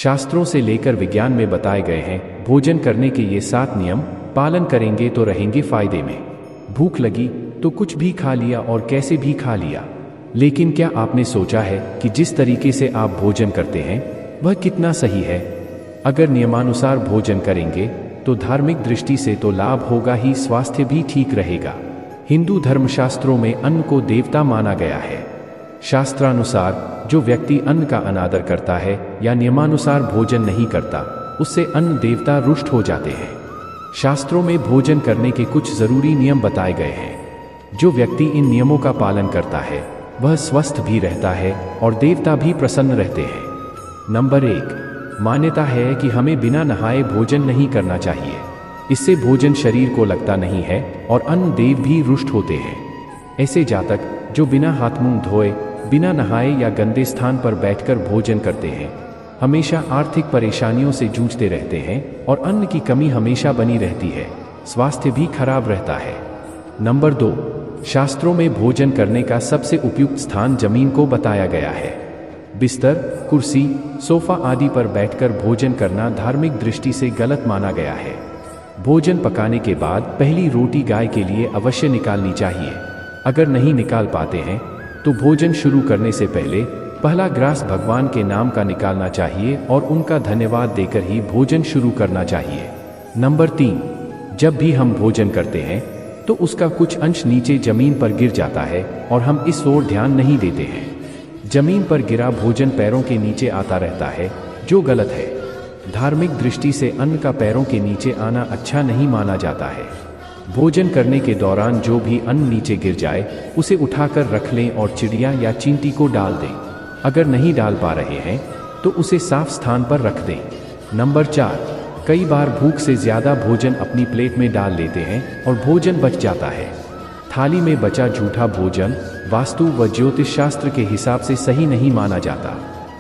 शास्त्रों से लेकर विज्ञान में बताए गए हैं भोजन करने के ये 7 नियम पालन करेंगे तो रहेंगे फायदे में। भूख लगी तो कुछ भी खा लिया और कैसे भी खा लिया, लेकिन क्या आपने सोचा है कि जिस तरीके से आप भोजन करते हैं वह कितना सही है? अगर नियमानुसार भोजन करेंगे तो धार्मिक दृष्टि से तो लाभ होगा ही, स्वास्थ्य भी ठीक रहेगा। हिंदू धर्मशास्त्रों में अन्न को देवता माना गया है। शास्त्रानुसार जो व्यक्ति अन्न का अनादर करता है या नियमानुसार भोजन नहीं करता, उससे अन्न देवता रुष्ट हो जाते हैं। शास्त्रों में भोजन करने के कुछ जरूरी नियम बताए गए हैं। जो व्यक्ति इन नियमों का पालन करता है वह स्वस्थ भी रहता है और देवता भी प्रसन्न रहते हैं। नंबर 1, मान्यता है कि हमें बिना नहाए भोजन नहीं करना चाहिए। इससे भोजन शरीर को लगता नहीं है और अन्न देव भी रुष्ट होते हैं। ऐसे जातक जो बिना हाथ मुंह धोए, बिना नहाए या गंदे स्थान पर बैठकर भोजन करते हैं, हमेशा आर्थिक परेशानियों से जूझते रहते हैं और अन्न की कमी हमेशा बनी रहती है, स्वास्थ्य भी खराब रहता है। नंबर 2, शास्त्रों में भोजन करने का सबसे उपयुक्त स्थान जमीन को बताया गया है। बिस्तर, कुर्सी, सोफा आदि पर बैठकर भोजन करना धार्मिक दृष्टि से गलत माना गया है। भोजन पकाने के बाद पहली रोटी गाय के लिए अवश्य निकालनी चाहिए। अगर नहीं निकाल पाते हैं तो भोजन शुरू करने से पहले पहला ग्रास भगवान के नाम का निकालना चाहिए और उनका धन्यवाद देकर ही भोजन शुरू करना चाहिए। नंबर 3, जब भी हम भोजन करते हैं तो उसका कुछ अंश नीचे जमीन पर गिर जाता है और हम इस ओर ध्यान नहीं देते हैं। जमीन पर गिरा भोजन पैरों के नीचे आता रहता है, जो गलत है। धार्मिक दृष्टि से अन्न का पैरों के नीचे आना अच्छा नहीं माना जाता है। भोजन करने के दौरान जो भी अन्न नीचे गिर जाए उसे उठाकर रख लें और चिड़िया या चींटी को डाल दें। अगर नहीं डाल पा रहे हैं तो उसे साफ स्थान पर रख दें। नंबर 4, कई बार भूख से ज़्यादा भोजन अपनी प्लेट में डाल लेते हैं और भोजन बच जाता है। थाली में बचा झूठा भोजन वास्तु व ज्योतिष शास्त्र के हिसाब से सही नहीं माना जाता।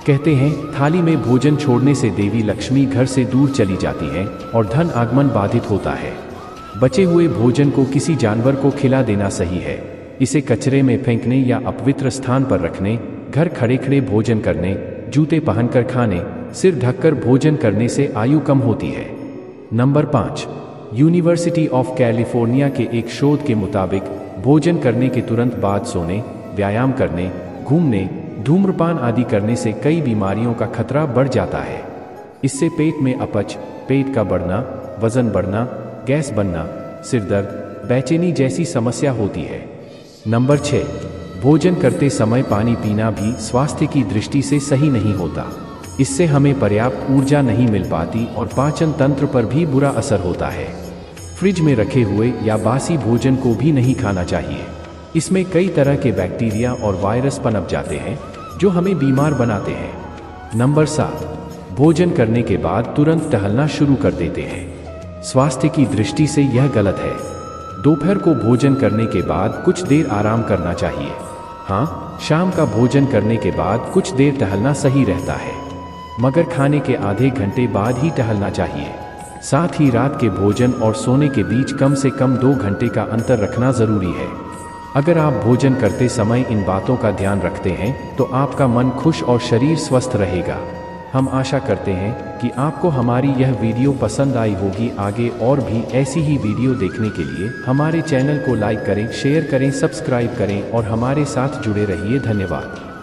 कहते हैं थाली में भोजन छोड़ने से देवी लक्ष्मी घर से दूर चली जाती हैं और धन आगमन बाधित होता है। बचे हुए भोजन को किसी जानवर को खिला देना सही है। इसे कचरे में फेंकने या अपवित्र स्थान पर रखने, घर खड़े खड़े भोजन करने, जूते पहनकर खाने, सिर ढककर भोजन करने से आयु कम होती है। नंबर 5, यूनिवर्सिटी ऑफ कैलिफोर्निया के एक शोध के मुताबिक भोजन करने के तुरंत बाद सोने, व्यायाम करने, घूमने, धूम्रपान आदि करने से कई बीमारियों का खतरा बढ़ जाता है। इससे पेट में अपच, पेट का बढ़ना, वजन बढ़ना, गैस बनना, सिरदर्द, बेचैनी जैसी समस्या होती है। नंबर 6, भोजन करते समय पानी पीना भी स्वास्थ्य की दृष्टि से सही नहीं होता। इससे हमें पर्याप्त ऊर्जा नहीं मिल पाती और पाचन तंत्र पर भी बुरा असर होता है। फ्रिज में रखे हुए या बासी भोजन को भी नहीं खाना चाहिए। इसमें कई तरह के बैक्टीरिया और वायरस पनप जाते हैं जो हमें बीमार बनाते हैं। नंबर 7, भोजन करने के बाद तुरंत टहलना शुरू कर देते हैं। स्वास्थ्य की दृष्टि से यह गलत है। दोपहर को भोजन करने के बाद कुछ देर आराम करना चाहिए। हाँ, शाम का भोजन करने के बाद कुछ देर टहलना सही रहता है, मगर खाने के आधे घंटे बाद ही टहलना चाहिए। साथ ही रात के भोजन और सोने के बीच कम से कम 2 घंटे का अंतर रखना जरूरी है। अगर आप भोजन करते समय इन बातों का ध्यान रखते हैं तो आपका मन खुश और शरीर स्वस्थ रहेगा। हम आशा करते हैं कि आपको हमारी यह वीडियो पसंद आई होगी। आगे और भी ऐसी ही वीडियो देखने के लिए हमारे चैनल को लाइक करें, शेयर करें, सब्सक्राइब करें और हमारे साथ जुड़े रहिए। धन्यवाद।